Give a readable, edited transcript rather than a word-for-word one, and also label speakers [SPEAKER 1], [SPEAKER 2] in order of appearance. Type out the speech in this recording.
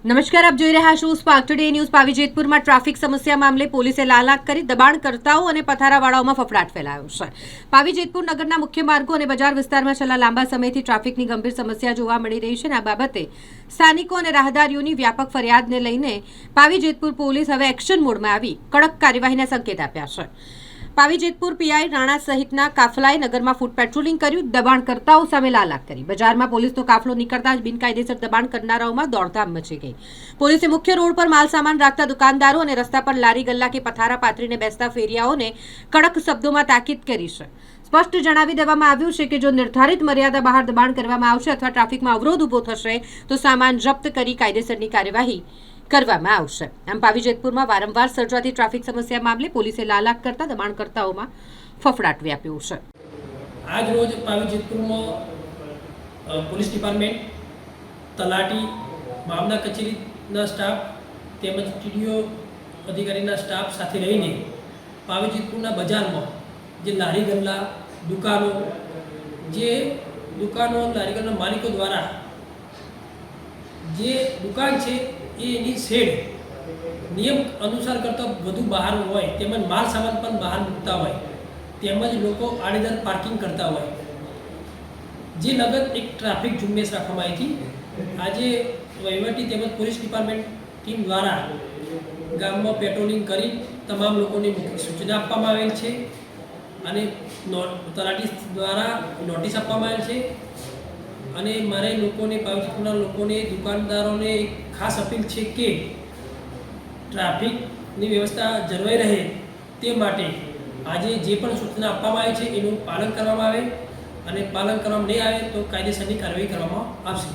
[SPEAKER 1] નમસ્કાર, આપ જોઈ રહ્યા છો સ્પાર્ક ટુડે ન્યૂઝ। પાવી જેતપુરમાં ટ્રાફિક સમસ્યા મામલે પોલીસે લાલાક કરી દબાણકર્તાઓ અને પથારાવાળાઓમાં ફફડાટ ફેલાયો છે। પાવી જેતપુર નગરના મુખ્ય માર્ગો અને બજાર વિસ્તારમાં છેલ્લા લાંબા સમયથી ટ્રાફિકની ગંભીર સમસ્યા જોવા મળી રહી છે અને આ બાબતે સ્થાનિકો અને રાહદારીઓની વ્યાપક ફરિયાદને લઈને પાવી જેતપુર પોલીસ હવે એક્શન મોડમાં આવી કડક કાર્યવાહીના સંકેત આપ્યા છે। પાવી જેતપુર પીઆઈ રાણા સહિતના કાફલાએ નગરમાં ફૂટ પેટ્રોલિંગ કર્યું, દબાણકર્તાઓ સામે લાલાક કરી। બજારમાં પોલીસનો કાફલો નીકળતા જ બિનકાયદેસર દબાણ કરનારાઓમાં દોડધામ મચી ગઈ। પોલીસે મુખ્ય રોડ પર માલ સામાન રાખતા દુકાનદારો અને રસ્તા પર લારી ગલ્લા કે પથારા પાથરીને બેસતા ફેરિયાઓને કડક શબ્દોમાં તાકીદ કરી છે। સ્પષ્ટ જણાવી દેવામાં આવ્યું છે કે જો નિર્ધારિત મર્યાદા બહાર દબાણ કરવામાં આવશે અથવા ટ્રાફિકમાં અવરોધ ઊભો થશે તો સામાન જપ્ત કરી કાયદેસરની કાર્યવાહી કરવામાં આવશે। આમ પાવી જેતપુરમાં વારંવાર સર્જાતી ટ્રાફિક સમસ્યા મામલે પોલીસે લાલાક કરતા દબાણકર્તાઓમાં ફફડાટ વ્યાપ્યો છે।
[SPEAKER 2] આજ રોજ પાવી જેતપુરમાં પોલીસ ડિપાર્ટમેન્ટ, તલાટી, મામલા કચેરીના સ્ટાફ તેમજ ટીડીઓ અધિકારીના સ્ટાફ સાથે રહીને પાવી જેતપુરના બજારમાં જે લારી ગલ્લા દુકાનો લારી ગલ્લા માલિકો દ્વારા જે દુકાન છે એની શેડ નિયમ અનુસાર કરતાં વધુ બહાર હોય તેમજ માલ સામાન પણ બહાર મૂકતા હોય તેમજ લોકો આડેધડ પાર્કિંગ કરતા હોય જે લગત એક ટ્રાફિક ઝુંબેશ રાખવામાં આવી હતી। આજે વહીવટી તેમજ પોલીસ ડિપાર્ટમેન્ટ ટીમ દ્વારા ગામમાં પેટ્રોલિંગ કરી તમામ લોકોને સૂચના આપવામાં આવેલ છે અને તલાટી દ્વારા નોટિસ આપવામાં આવેલ છે અને મારે લોકોને પાવી જેતપુરના લોકોને દુકાનદારોને એક ખાસ અપીલ છે કે ટ્રાફિકની વ્યવસ્થા જળવાઈ રહે તે માટે આજે જે પણ સૂચના આપવામાં આવી છે એનું પાલન કરવામાં આવે અને પાલન કરવામાં નહીં આવે તો કાયદેસરની કાર્યવાહી કરવામાં આવશે।